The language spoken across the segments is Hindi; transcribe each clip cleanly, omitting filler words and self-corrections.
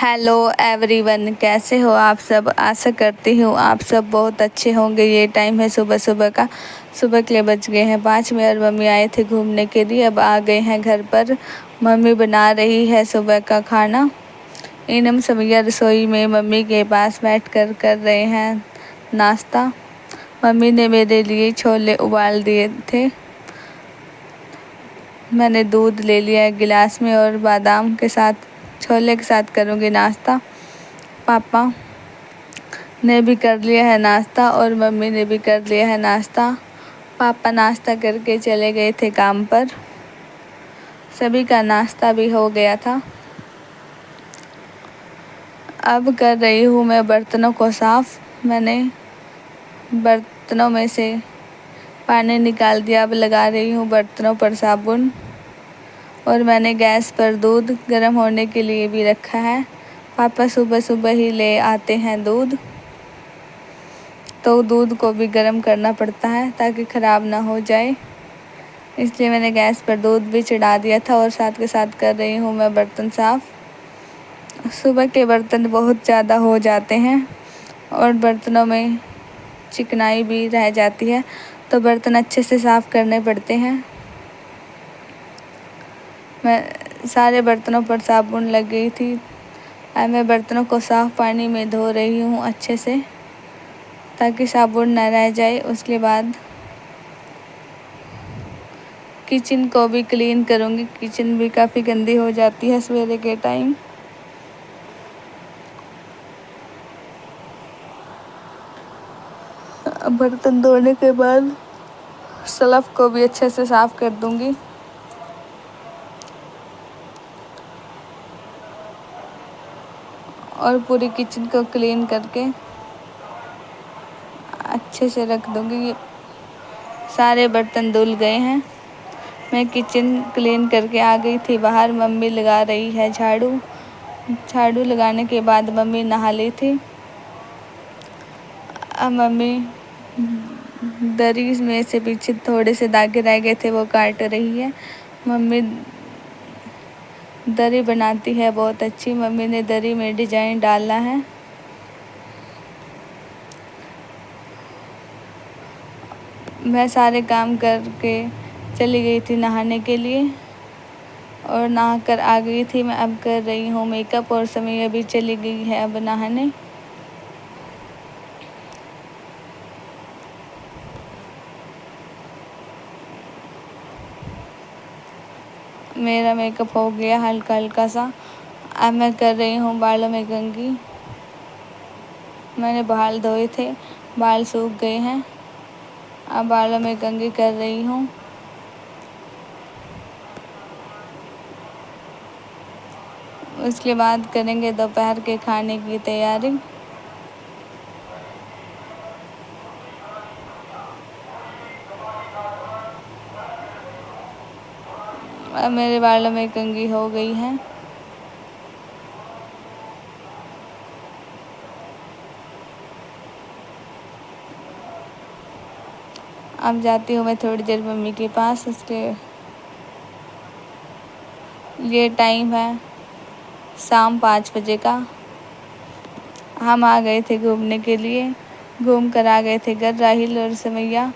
हेलो एवरीवन, कैसे हो आप सब। आशा करती हूँ आप सब बहुत अच्छे होंगे। ये टाइम है सुबह सुबह का। सुबह के लिए बज गए हैं 5 में और मम्मी आए थे घूमने के लिए। अब आ गए हैं घर पर। मम्मी बना रही है सुबह का खाना। इनम समिया रसोई में मम्मी के पास बैठ कर रहे हैं नाश्ता। मम्मी ने मेरे लिए छोले उबाल दिए थे। मैंने दूध ले लिया है गिलास में और बादाम के साथ, छोले के साथ करूँगी नाश्ता। पापा ने भी कर लिया है नाश्ता और मम्मी ने भी कर लिया है नाश्ता। पापा नाश्ता करके चले गए थे काम पर। सभी का नाश्ता भी हो गया था। अब कर रही हूँ मैं बर्तनों को साफ़। मैंने बर्तनों में से पानी निकाल दिया। अब लगा रही हूँ बर्तनों पर साबुन। और मैंने गैस पर दूध गर्म होने के लिए भी रखा है। पापा सुबह सुबह ही ले आते हैं दूध, तो दूध को भी गर्म करना पड़ता है ताकि ख़राब ना हो जाए। इसलिए मैंने गैस पर दूध भी चढ़ा दिया था और साथ के साथ कर रही हूँ मैं बर्तन साफ़। सुबह के बर्तन बहुत ज़्यादा हो जाते हैं और बर्तनों में चिकनाई भी रह जाती है, तो बर्तन अच्छे से साफ़ करने पड़ते हैं। मैं सारे बर्तनों पर साबुन लग गई थी। अब मैं बर्तनों को साफ़ पानी में धो रही हूँ अच्छे से, ताकि साबुन न रह जाए। उसके बाद किचन को भी क्लीन करूँगी। किचन भी काफ़ी गंदी हो जाती है सवेरे के टाइम। बर्तन धोने के बाद स्लफ को भी अच्छे से साफ़ कर दूँगी। और पूरी किचन को क्लीन करके अच्छे से रख दूँगी। सारे बर्तन धुल गए हैं। मैं किचन क्लीन करके आ गई थी बाहर। मम्मी लगा रही है झाड़ू। झाड़ू लगाने के बाद मम्मी नहा ली थी। अब मम्मी दरी में से पीछे थोड़े से धागे रह गए थे, वो काट रही है। मम्मी दरी बनाती है बहुत अच्छी। मम्मी ने दरी में डिजाइन डाला है। मैं सारे काम करके चली गई थी नहाने के लिए और नहा कर आ गई थी। मैं अब कर रही हूँ मेकअप और समय अभी चली गई है अब नहाने। मेरा मेकअप हो गया हल्का हल्का सा। अब मैं कर रही हूँ बालों में कंघी। मैंने बाल धोए थे, बाल सूख गए हैं। अब बालों में कंघी कर रही हूँ। उसके बाद करेंगे दोपहर के खाने की तैयारी। अब मेरे बालों में कंघी हो गई है। अब जाती हूँ मैं थोड़ी देर मम्मी के पास। उसके ये टाइम है शाम 5 बजे का। हम आ गए थे घूमने के लिए। घूम कर आ गए थे घर। राहिल और समैया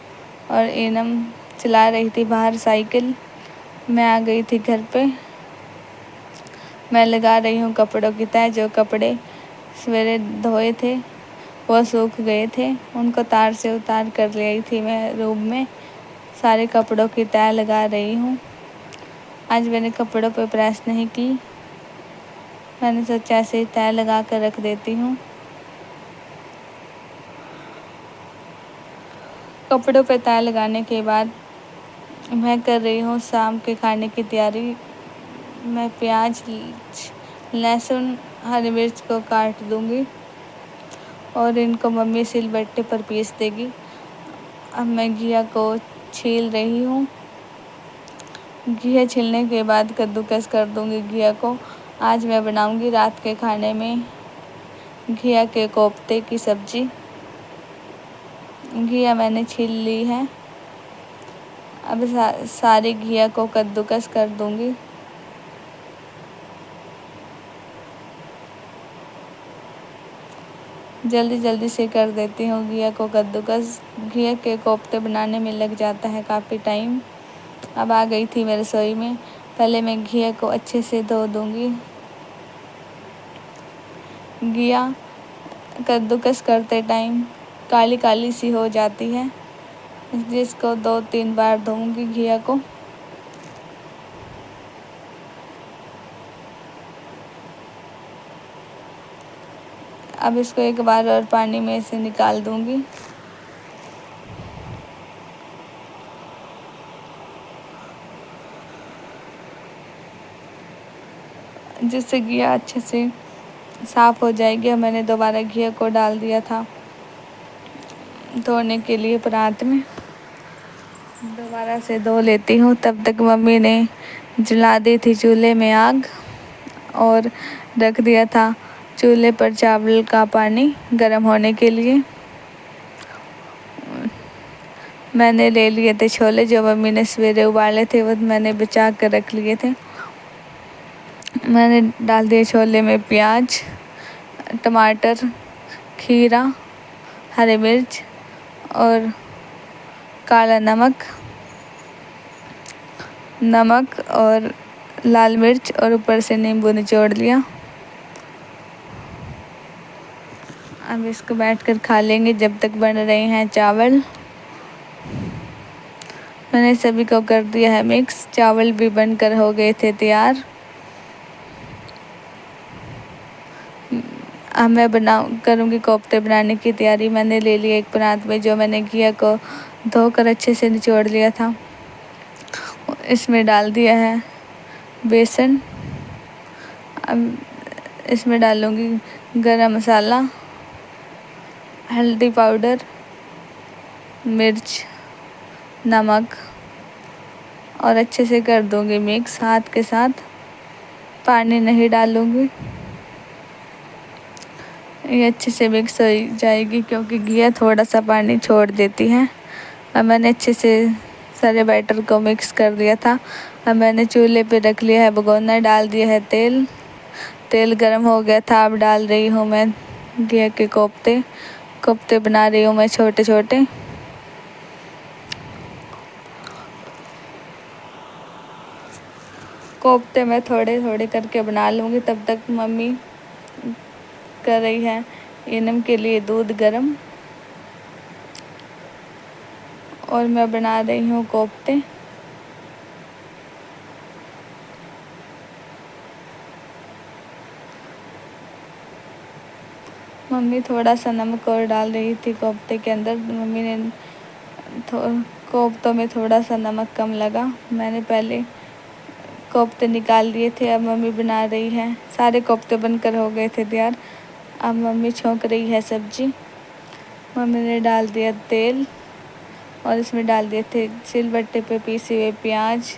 और एनम चला रही थी बाहर साइकिल। मैं आ गई थी घर पे। मैं लगा रही हूँ कपड़ों की तह। जो कपड़े सवेरे धोए थे वो सूख गए थे, उनको तार से उतार कर ले आई थी मैं रूम में। सारे कपड़ों की तह लगा रही हूँ। आज मैंने कपड़ों पे प्रेस नहीं की। मैंने सोचा ऐसे ही तह लगा कर रख देती हूँ। कपड़ों पे तह लगाने के बाद मैं कर रही हूँ शाम के खाने की तैयारी। मैं प्याज, लहसुन, हरी मिर्च को काट दूँगी और इनको मम्मी सिलबट्टे पर पीस देगी। अब मैं घिया को छील रही हूँ। घिया छीलने के बाद कद्दूकस कर दूँगी घिया को। आज मैं बनाऊँगी रात के खाने में घिया के कोफ्ते की सब्ज़ी। घिया मैंने छील ली है। अब सारी घिया को कद्दूकस कर दूँगी। जल्दी जल्दी से कर देती हूँ घिया को कद्दूकस। घिया के कोफ्ते बनाने में लग जाता है काफ़ी टाइम। अब आ गई थी मैं रसोई में। पहले मैं घिया को अच्छे से धो दूँगी। घिया कद्दूकस करते टाइम काली काली सी हो जाती है, जिसको 2-3 बार धोऊंगी घिया को। अब इसको एक बार और पानी में से निकाल दूंगी। जिससे घिया अच्छे से साफ़ हो जाएगी। और मैंने दोबारा घिया को डाल दिया था धोने के लिए परात में। दोबारा से धो लेती हूँ। तब तक मम्मी ने जला दी थी चूल्हे में आग और रख दिया था चूल्हे पर चावल का पानी गर्म होने के लिए। मैंने ले लिए थे छोले जो मम्मी ने सवेरे उबाले थे, वो मैंने बचा कर रख लिए थे। मैंने डाल दिए छोले में प्याज, टमाटर, खीरा, हरी मिर्च और काला नमक और लाल मिर्च और ऊपर से नींबू निचोड़ लिया। अब इसको बैठकर खा लेंगे जब तक बन रहे हैं चावल। मैंने सभी को कर दिया है मिक्स। चावल भी बनकर हो गए थे तैयार। अब मैं करूँगी कोफ्ते बनाने की तैयारी। मैंने ले लिया एक परात में जो मैंने घिया को धोकर अच्छे से निचोड़ लिया था। इसमें डाल दिया है बेसन। अब इसमें डालूँगी गरम मसाला, हल्दी पाउडर, मिर्च, नमक और अच्छे से कर दूँगी मिक्स हाथ के साथ। पानी नहीं डालूँगी। ये अच्छे से मिक्स हो जाएगी क्योंकि घिया थोड़ा सा पानी छोड़ देती है। अब मैंने अच्छे से सारे बैटर को मिक्स कर दिया था। अब मैंने चूल्हे पे रख लिया है भगोना, डाल दिया है तेल। तेल गरम हो गया था। अब डाल रही हूँ मैं घिया के कोफ्ते बना रही हूँ मैं छोटे छोटे। कोफ्ते मैं थोड़े थोड़े करके बना लूँगी। तब तक मम्मी कर रही है इनम के लिए दूध गरम और मैं बना रही हूँ कोफ्ते। मम्मी थोड़ा सा नमक और डाल रही थी कोफ्ते के अंदर। मम्मी ने कोफ्तों में थोड़ा सा नमक कम लगा। मैंने पहले कोफ्ते निकाल दिए थे। अब मम्मी बना रही है। सारे कोफ्ते बनकर हो गए थे तैयार। अब मम्मी छौंक रही है सब्जी। मम्मी ने डाल दिया तेल और इसमें डाल दिए थे सिलबट्टे पे पीसे हुए प्याज,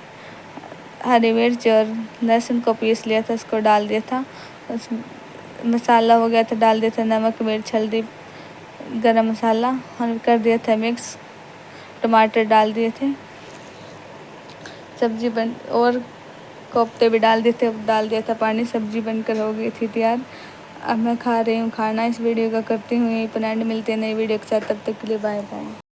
हरी मिर्च और लहसुन को पीस लिया था, उसको डाल दिया था। उस मसाला हो गया था, डाल दिया था नमक, मिर्च, हल्दी, गरम मसाला और कर दिया था मिक्स। टमाटर डाल दिए थे। सब्जी बन और कोफ्ते भी डाल दिए थे, डाल दिया था पानी। सब्जी बनकर हो गई थी तैयार। अब मैं खा रही हूँ खाना। इस वीडियो का करती हूँ यहीं पर एंड। मिलते हैं नई वीडियो के साथ। तब तक के लिए बाय बाय।